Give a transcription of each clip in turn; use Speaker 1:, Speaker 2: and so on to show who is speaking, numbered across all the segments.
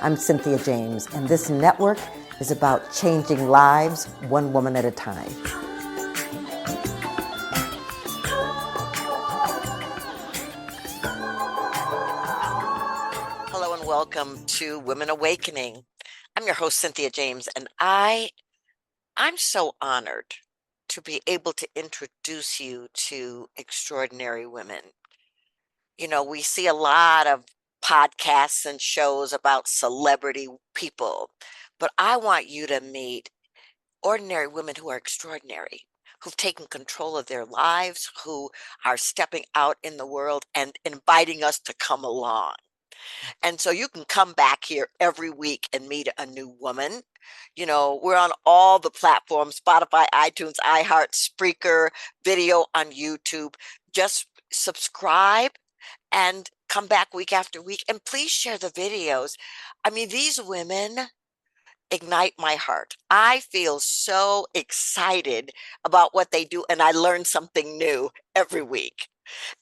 Speaker 1: I'm Cynthia James, and this network is about changing lives one woman at a time. Hello and welcome to Women Awakening. I'm your host, Cynthia James, and I'm so honored to be able to introduce you to extraordinary women. You know, we see a lot of podcasts and shows about celebrity people, but I want you to meet ordinary women who are extraordinary, who've taken control of their lives, who are stepping out in the world and inviting us to come along. And so you can come back here every week and meet a new woman. You know, we're on all the platforms, Spotify, iTunes, iHeart, Spreaker, video on YouTube. Just subscribe and come back week after week. And please share the videos. I mean, these women ignite my heart. I feel so excited about what they do, and I learn something new every week.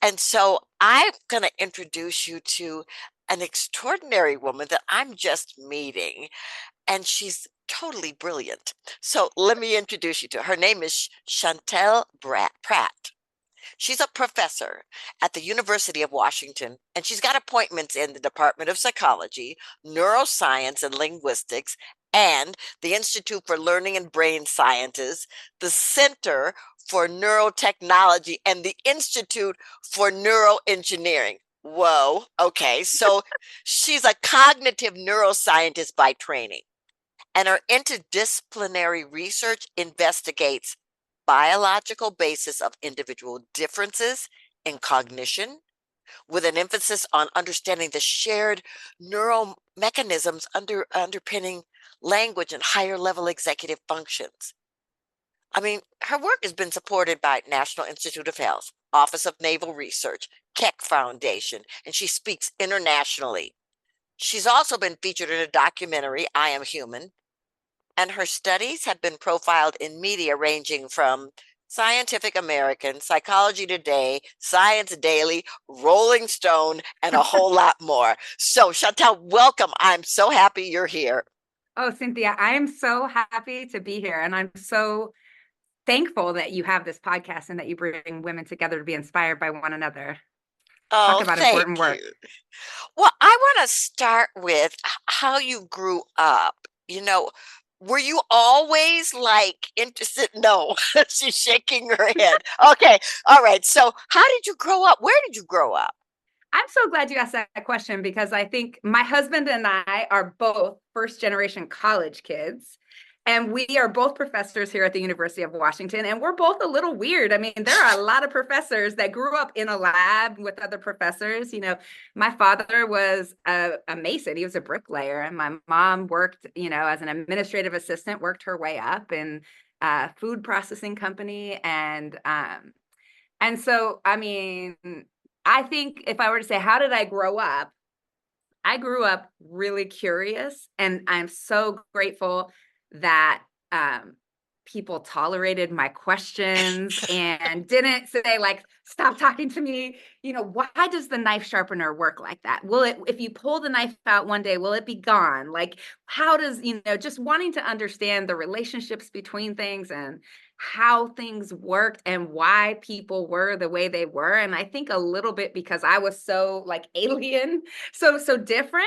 Speaker 1: And so I'm going to introduce you to an extraordinary woman that I'm just meeting, and she's totally brilliant. So let me introduce you to her. Her name is Chantel Prat. She's a professor at the University of Washington, and she's got appointments in the Department of Psychology, Neuroscience and Linguistics, and the Institute for Learning and Brain Sciences, the Center for Neurotechnology, and the Institute for Neuroengineering. Whoa. Okay. So she's a cognitive neuroscientist by training, and her interdisciplinary research investigates biological basis of individual differences in cognition, with an emphasis on understanding the shared neural mechanisms underpinning language and higher level executive functions. I mean, her work has been supported by National Institute of Health, Office of Naval Research, Keck Foundation, and she speaks internationally. She's also been featured in a documentary, I Am Human, and her studies have been profiled in media ranging from Scientific American, Psychology Today, Science Daily, Rolling Stone, and a whole lot more. So, Chantel, welcome. I'm so happy you're here.
Speaker 2: Oh, Cynthia, I am so happy to be here. And I'm so thankful that you have this podcast and that you bring women together to be inspired by one another.
Speaker 1: Oh,
Speaker 2: Talk about
Speaker 1: thank
Speaker 2: important work.
Speaker 1: you. Well, I want to start with how you grew up. You know, were you always like interested? No, she's shaking her head. Okay. All right. So, how did you grow up? Where did you grow up?
Speaker 2: I'm so glad you asked that question because I think my husband and I are both first generation college kids. And we are both professors here at the University of Washington, and we're both a little weird. I mean, there are a lot of professors that grew up in a lab with other professors. You know, my father was a mason. He was a bricklayer, and my mom worked, as an administrative assistant, worked her way up in a food processing company. And so, I mean, I think if I were to say, how did I grow up? I grew up really curious, and I'm so grateful that people tolerated my questions and didn't say like, stop talking to me. Why does the knife sharpener work like that? If you pull the knife out one day, will it be gone? Like, how does, just wanting to understand the relationships between things and how things worked and why people were the way they were. And I think a little bit because I was so like alien, so different,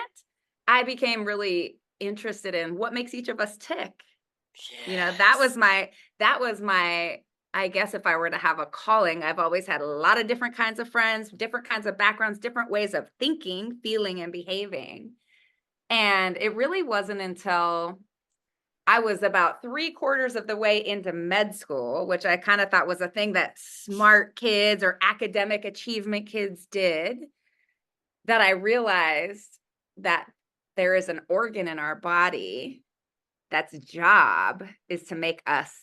Speaker 2: I became really interested in what makes each of us tick.
Speaker 1: Yes.
Speaker 2: That was my, I guess if I were to have a calling, I've always had a lot of different kinds of friends, different kinds of backgrounds, different ways of thinking, feeling, and behaving. And it really wasn't until I was about 3/4 of the way into med school, which I kind of thought was a thing that smart kids or academic achievement kids did, that I realized that there is an organ in our body that's job is to make us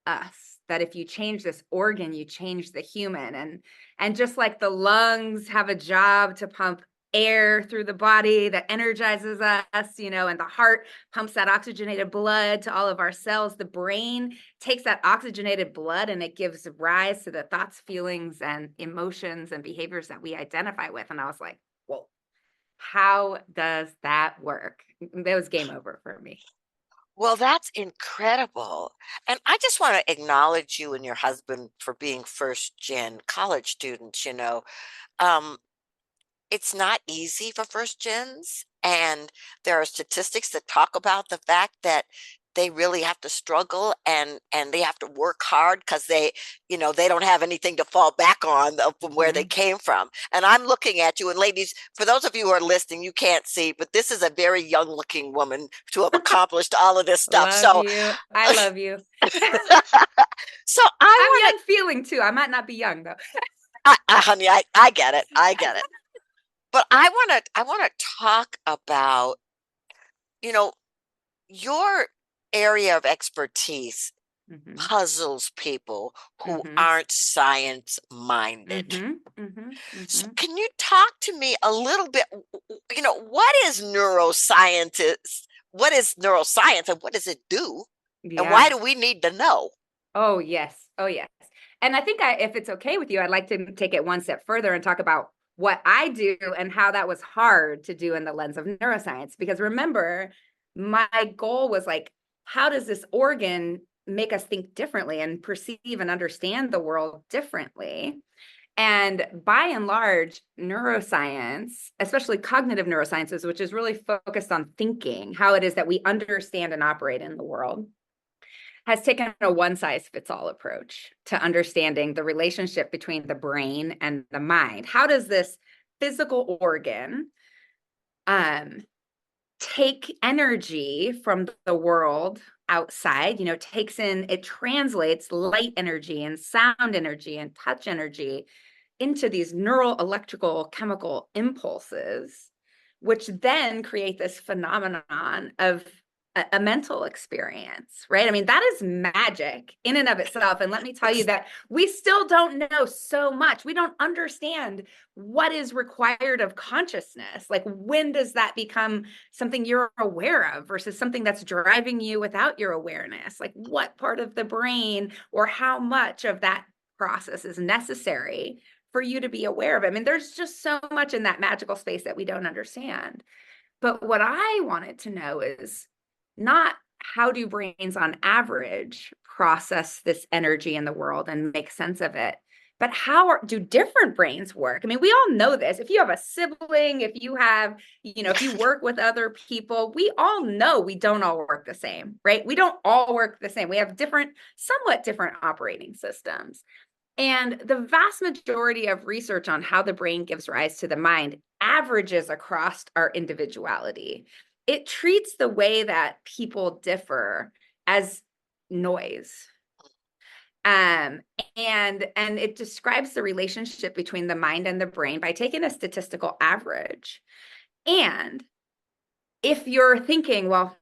Speaker 2: us. That if you change this organ, you change the human. And just like the lungs have a job to pump air through the body that energizes us, and the heart pumps that oxygenated blood to all of our cells, the brain takes that oxygenated blood and it gives rise to the thoughts, feelings, and emotions and behaviors that we identify with. And I was like, whoa, how does that work? That was game over for me.
Speaker 1: Well, that's incredible. And I just want to acknowledge you and your husband for being first gen college students, you know. Um, it's not easy for first gens, and there are statistics that talk about the fact that they really have to struggle and they have to work hard because they don't have anything to fall back on from where they
Speaker 2: Mhm.
Speaker 1: came from. And I'm looking at you, and ladies, for those of you who are listening, you can't see, but this is a very young looking woman to have accomplished all of this stuff.
Speaker 2: Love
Speaker 1: So
Speaker 2: you. I love you.
Speaker 1: so I
Speaker 2: I'm
Speaker 1: want
Speaker 2: young feeling too. I might not be young though.
Speaker 1: honey, I get it. I get it. But I want to talk about, you know, your area of expertise
Speaker 2: Hmm.
Speaker 1: puzzles people who
Speaker 2: Hmm.
Speaker 1: aren't science minded.
Speaker 2: Hmm. Hmm.
Speaker 1: So
Speaker 2: Hmm.
Speaker 1: can you talk to me a little bit, what is neuroscientist? What is neuroscience and what does it do? And
Speaker 2: Yeah.
Speaker 1: why do we need to know?
Speaker 2: Oh, yes. Oh, yes. And I think if it's okay with you, I'd like to take it one step further and talk about what I do and how that was hard to do in the lens of neuroscience. Because remember, my goal was like, how does this organ make us think differently and perceive and understand the world differently? And by and large, neuroscience, especially cognitive neurosciences, which is really focused on thinking, how it is that we understand and operate in the world, has taken a one size fits all approach to understanding the relationship between the brain and the mind. How does this physical organ um, take energy from the world outside, takes in, it translates light energy and sound energy and touch energy into these neural electrical chemical impulses, which then create this phenomenon of a mental experience, right? I mean, that is magic in and of itself. And let me tell you that we still don't know so much. We don't understand what is required of consciousness. Like, when does that become something you're aware of versus something that's driving you without your awareness? Like, what part of the brain or how much of that process is necessary for you to be aware of it? I mean, there's just so much in that magical space that we don't understand. But what I wanted to know is not how do brains on average process this energy in the world and make sense of it, but do different brains work? I mean, we all know this. If you have a sibling, if you work with other people, we all know we don't all work the same, right? We don't all work the same. We have somewhat different operating systems. And the vast majority of research on how the brain gives rise to the mind averages across our individuality. It treats the way that people differ as noise. Um, and it describes the relationship between the mind and the brain by taking a statistical average. And if you're thinking, well,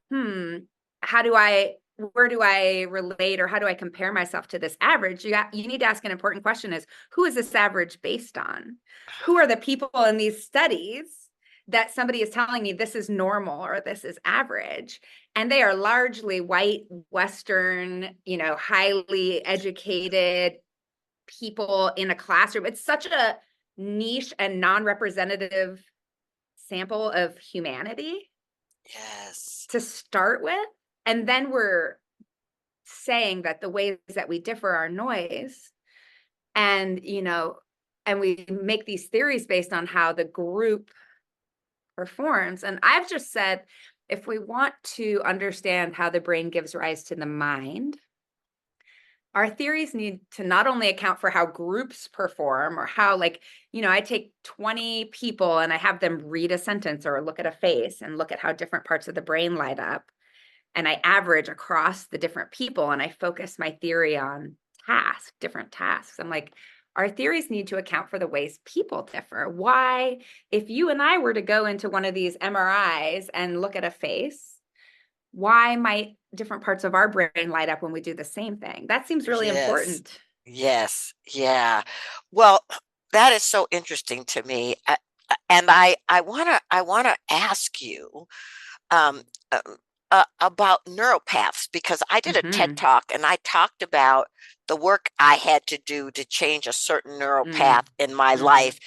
Speaker 2: how do I, where do I relate or how do I compare myself to this average? You need to ask an important question: is who is this average based on? Who are the people in these studies that somebody is telling me this is normal or this is average? And they are largely white, Western, highly educated people in a classroom. It's such a niche and non-representative sample of humanity
Speaker 1: Yes.
Speaker 2: to start with. And then we're saying that the ways that we differ are noise. And, and we make these theories based on how the group performs. And I've just said, if we want to understand how the brain gives rise to the mind, our theories need to not only account for how groups perform or how, like, I take 20 people and I have them read a sentence or look at a face and look at how different parts of the brain light up. And I average across the different people and I focus my theory on different tasks. I'm like, our theories need to account for the ways people differ. Why, if you and I were to go into one of these MRIs and look at a face, why might different parts of our brain light up when we do the same thing? That seems really
Speaker 1: Yes.
Speaker 2: important.
Speaker 1: Yes. Yeah. Well, that is so interesting to me. And I want to ask you um, about neuropaths because I did a TED
Speaker 2: Hmm.
Speaker 1: talk and I talked about the work I had to do to change a certain neuropath
Speaker 2: Mm.
Speaker 1: in my
Speaker 2: Hmm.
Speaker 1: life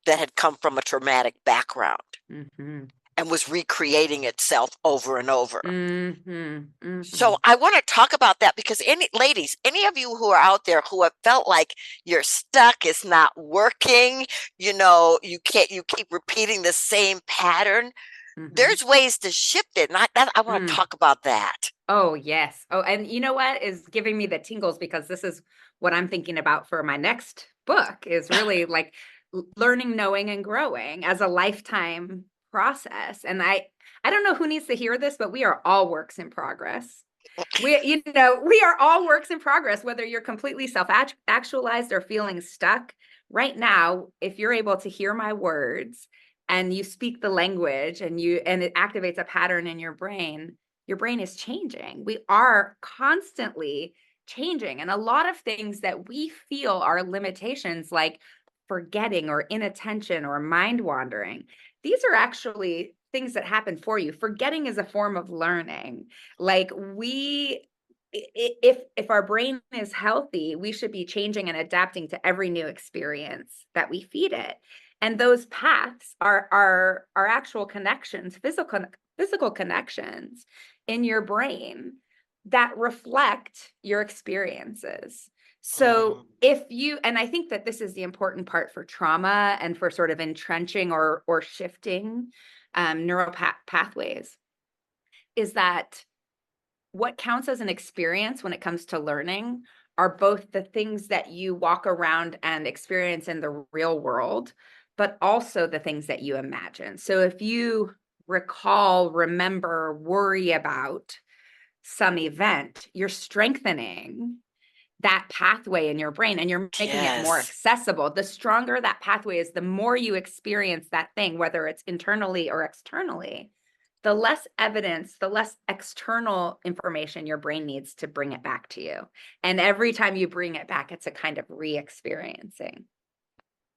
Speaker 1: that had come from a traumatic background
Speaker 2: Mm-hmm.
Speaker 1: and was recreating itself over and over.
Speaker 2: Mm-hmm. Mm-hmm.
Speaker 1: So I want to talk about that because ladies, any of you who are out there who have felt like you're stuck, it's not working, you keep repeating the same pattern.
Speaker 2: Mm-hmm.
Speaker 1: There's ways to shift it. And I want to talk about that.
Speaker 2: Oh, yes. Oh, and you know what is giving me the tingles, because this is what I'm thinking about for my next book, is really like learning, knowing, and growing as a lifetime process. And I don't know who needs to hear this, but we are all works in progress. We are all works in progress, whether you're completely self-actualized or feeling stuck. Right now, if you're able to hear my words and you speak the language and it activates a pattern in your brain is changing. We are constantly changing. And a lot of things that we feel are limitations, like forgetting or inattention or mind wandering, these are actually things that happen for you. Forgetting is a form of learning. Like if our brain is healthy, we should be changing and adapting to every new experience that we feed it. And those paths are actual connections, physical connections in your brain that reflect your experiences. So and I think that this is the important part for trauma and for sort of entrenching or shifting neural pathways, is that what counts as an experience when it comes to learning are both the things that you walk around and experience in the real world, but also the things that you imagine. So if you recall, remember, worry about some event, you're strengthening that pathway in your brain and you're making it more
Speaker 1: Yes.
Speaker 2: accessible. The stronger that pathway is, the more you experience that thing, whether it's internally or externally, the less evidence, the less external information your brain needs to bring it back to you. And every time you bring it back, it's a kind of re-experiencing.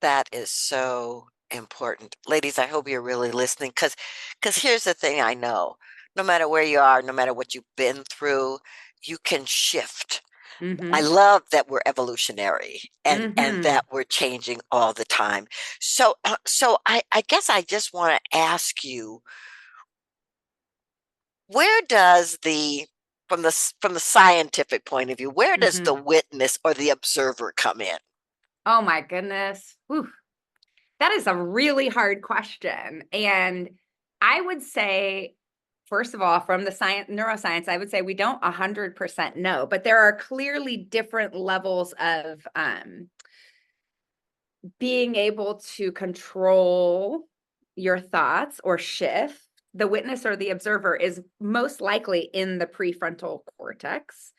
Speaker 1: That is so important. Ladies, I hope you're really listening because here's the thing I know. No matter where you are, no matter what you've been through, you can shift. I love that we're evolutionary and that we're changing all the time. So I guess I just want to ask you, where does from the scientific point of view, where does the witness or the observer come in?
Speaker 2: Oh my goodness. Whew. That is a really hard question. And I would say, first of all, from the neuroscience, I would say we don't 100% know, but there are clearly different levels of being able to control your thoughts or shift. The witness or the observer is most likely in the prefrontal cortex.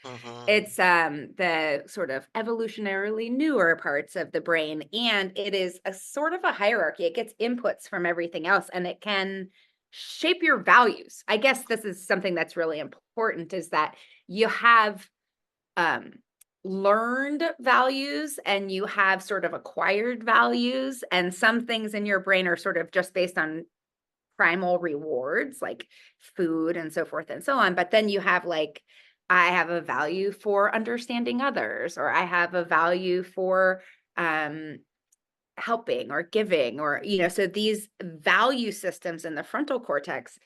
Speaker 2: It's the sort of evolutionarily newer parts of the brain, and it is a sort of a hierarchy. It gets inputs from everything else, and it can shape your values. I guess this is something that's really important, is that you have learned values and you have sort of acquired values, and some things in your brain are sort of just based on primal rewards like food and so forth and so on. But then you have like, I have a value for understanding others, or I have a value for helping or giving, or so these value systems in the frontal cortex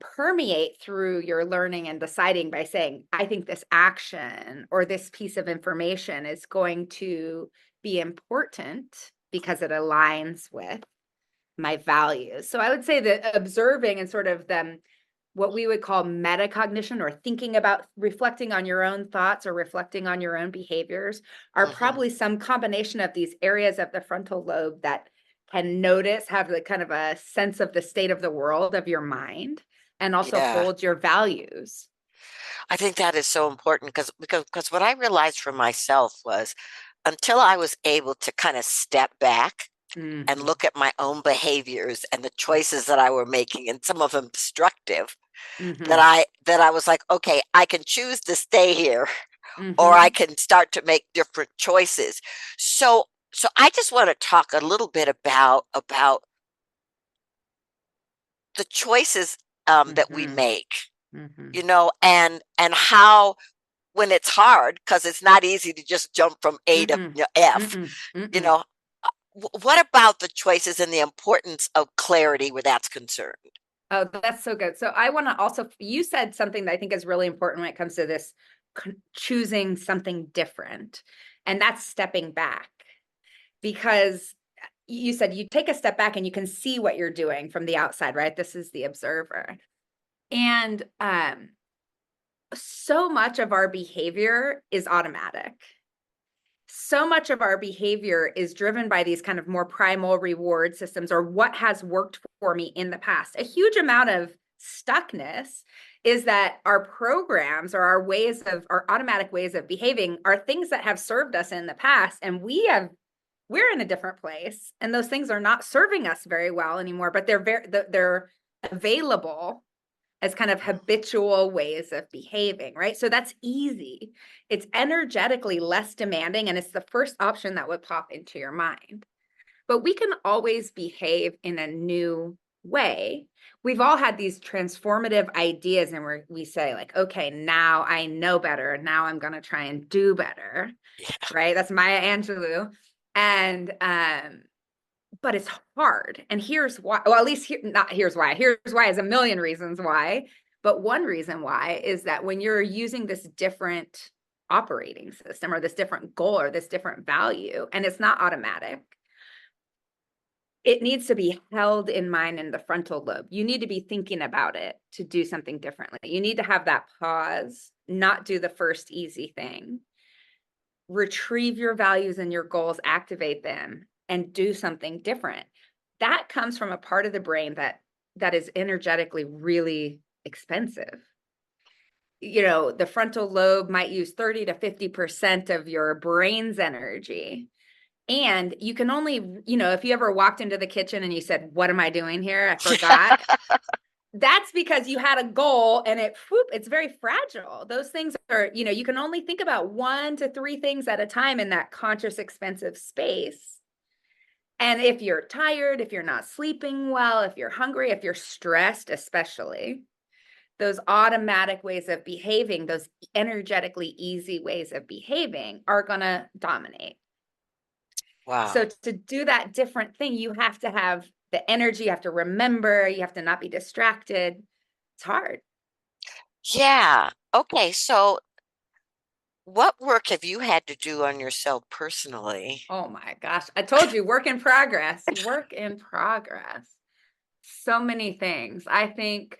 Speaker 2: permeate through your learning and deciding by saying, I think this action or this piece of information is going to be important because it aligns with my values. So I would say that observing and sort of what we would call metacognition, or thinking about, reflecting on your own thoughts or reflecting on your own behaviors, are probably some combination of these areas of the frontal lobe that can notice, have the kind of a sense of the state of the world of your mind, and also
Speaker 1: Yeah.
Speaker 2: hold your values.
Speaker 1: I think that is so important because what I realized for myself was, until I was able to kind of step back and look at my own behaviors and the choices that I were making, and some of them destructive, that I was like, okay, I can choose to stay here, or I can start to make different choices. So I just want to talk a little bit about the choices that we make, and how, when it's hard, because it's not easy to just jump from A to F, you know, what about the choices and the importance of clarity where that's concerned?
Speaker 2: Oh, that's so good. So I want to also, you said something that I think is really important when it comes to this choosing something different, and that's stepping back. Because you said you take a step back and you can see what you're doing from the outside, right? This is the observer. And so much of our behavior is automatic. So much of our behavior is driven by these kind of more primal reward systems, or what has worked for me in the past. A huge amount of stuckness is that our programs, or our automatic ways of behaving, are things that have served us in the past, and we're in a different place, and those things are not serving us very well anymore, but they're available as kind of habitual ways of behaving, right? So that's easy. It's energetically less demanding, and it's the first option that would pop into your mind. But we can always behave in a new way. We've all had these transformative ideas, and we say, like, okay, now I know better. Now I'm going to try and do better, right? That's Maya Angelou. And but it's hard. And here's why. Well, at least not here's why. Here's why is a million reasons why. But one reason why is that when you're using this different operating system, or this different goal, or this different value, and it's not automatic, it needs to be held in mind in the frontal lobe. You need to be thinking about it to do something differently. You need to have that pause, not do the first easy thing. Retrieve your values and your goals, activate them, and do something different. That comes from a part of the brain that is energetically really expensive. The frontal lobe might use 30 to 50% of your brain's energy. And you can only, if you ever walked into the kitchen and you said, "What am I doing here? I forgot." That's because you had a goal, and it's very fragile. Those things are, you can only think about 1 to 3 things at a time in that conscious, expensive space. And if you're tired, if you're not sleeping well, if you're hungry, if you're stressed, especially, those automatic ways of behaving, those energetically easy ways of behaving, are going to dominate.
Speaker 1: Wow.
Speaker 2: So to do that different thing, you have to have the energy, you have to remember, you have to not be distracted. It's hard.
Speaker 1: Yeah. Okay. So, what work have you had to do on yourself personally?
Speaker 2: Oh my gosh. I told you, work in progress, work in progress. So many things. I think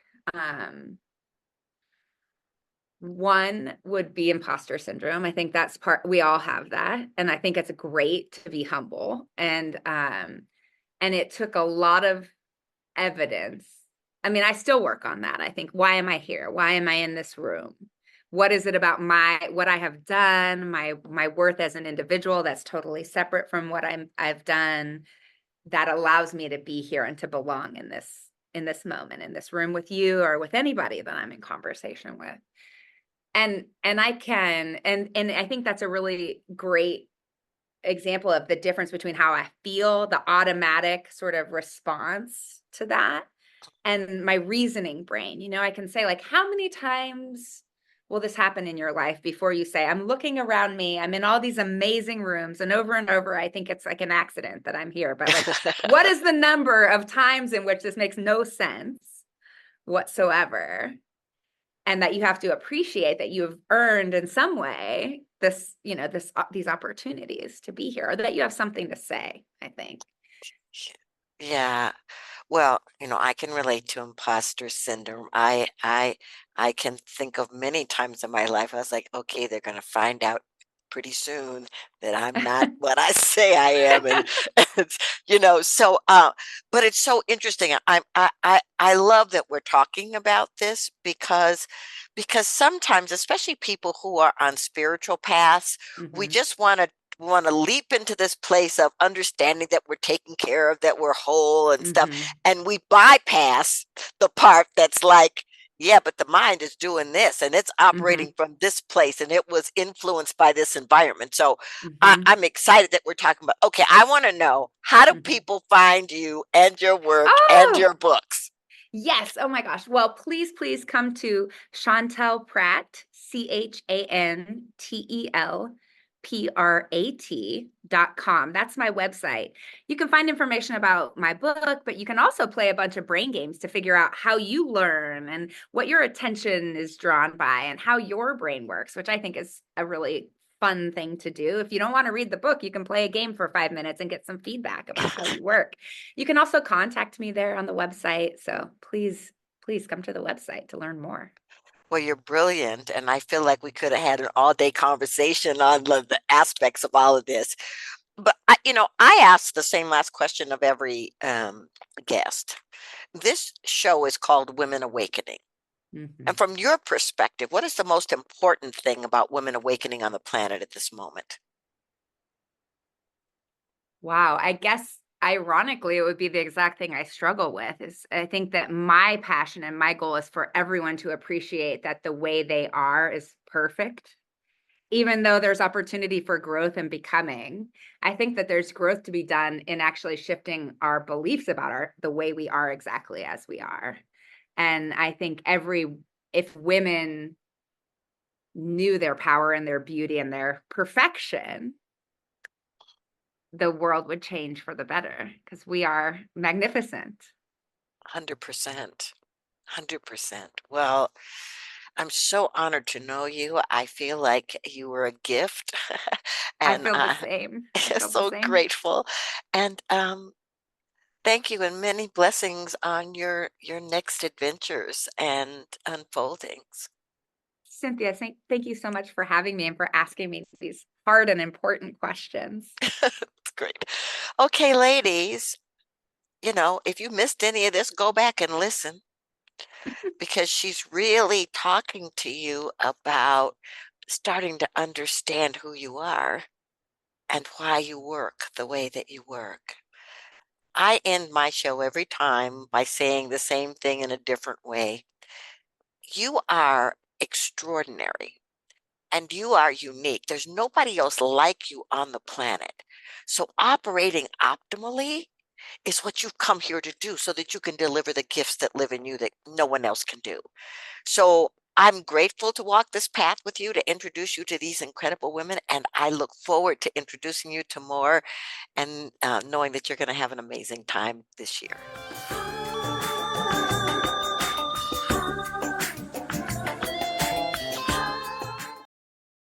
Speaker 2: one would be imposter syndrome. I think that's we all have that. And I think it's great to be humble. And it took a lot of evidence. I mean, I still work on that. I think, why am I here? Why am I in this room? What is it about what I have done, my worth as an individual that's totally separate from what I've done, that allows me to be here and to belong in this moment, in this room with you, or with anybody that I'm in conversation with. And I think that's a really great example of the difference between how I feel, the automatic sort of response to that, and my reasoning brain. I can say, like, how many times will this happen in your life before you say, "I'm looking around me, I'm in all these amazing rooms, and over, I think it's like an accident that I'm here." But, like, what is the number of times in which this makes no sense whatsoever? And that you have to appreciate that you have earned in some way these opportunities to be here, or that you have something to say, I think.
Speaker 1: Yeah. Well, I can relate to imposter syndrome. I can think of many times in my life I was like, okay, they're going to find out pretty soon that I'm not what I say I am, and it's, but it's so interesting. I love that we're talking about this because sometimes, especially people who are on spiritual paths, we
Speaker 2: Mhm.
Speaker 1: just want to leap into this place of understanding that we're taken care of, that we're whole and stuff.
Speaker 2: Mhm.
Speaker 1: And we bypass the part that's like, yeah, but the mind is doing this and it's
Speaker 2: Mhm.
Speaker 1: operating from this place and it was influenced by this environment. So
Speaker 2: Mhm.
Speaker 1: I'm excited that we're talking about, okay, I want to know, how do
Speaker 2: Mhm.
Speaker 1: people find you and your work and
Speaker 2: Oh,
Speaker 1: your books?
Speaker 2: yes. Oh my gosh. Well, please come to Chantel Prat, Chantel Prat.com. That's my website. You can find information about my book, but you can also play a bunch of brain games to figure out how you learn and what your attention is drawn by and how your brain works, which I think is a really fun thing to do. If you don't want to read the book, you can play a game for 5 minutes and get some feedback about how you work. You can also contact me there on the website. So please come to the website to learn more.
Speaker 1: Well, you're brilliant, and I feel like we could have had an all-day conversation on the aspects of all of this. But I ask the same last question of every guest. This show is called Women Awakening. And
Speaker 2: Mhm.
Speaker 1: from your perspective, what is the most important thing about women awakening on the planet at this moment?
Speaker 2: Wow, I guess ironically, it would be the exact thing I struggle with. Is I think that my passion and my goal is for everyone to appreciate that the way they are is perfect. Even though there's opportunity for growth and becoming, I think that there's growth to be done in actually shifting our beliefs about the way we are exactly as we are. And I think if women knew their power and their beauty and their perfection, the world would change for the better because we are magnificent.
Speaker 1: 100%. 100%. Well, I'm so honored to know you. I feel like you were a gift,
Speaker 2: I
Speaker 1: and
Speaker 2: feel the same. I feel the
Speaker 1: so
Speaker 2: same.
Speaker 1: grateful. And thank you, and many blessings on your next adventures and unfoldings.
Speaker 2: Cynthia, thank you so much for having me and for asking me these hard and important questions.
Speaker 1: It's great. Okay, ladies, if you missed any of this, go back and listen because she's really talking to you about starting to understand who you are and why you work the way that you work. I end my show every time by saying the same thing in a different way. You are extraordinary and you are unique. There's nobody else like you on the planet. So operating optimally is what you've come here to do so that you can deliver the gifts that live in you that no one else can do. So I'm grateful to walk this path with you to introduce you to these incredible women. And I look forward to introducing you to more and knowing that you're going to have an amazing time this year.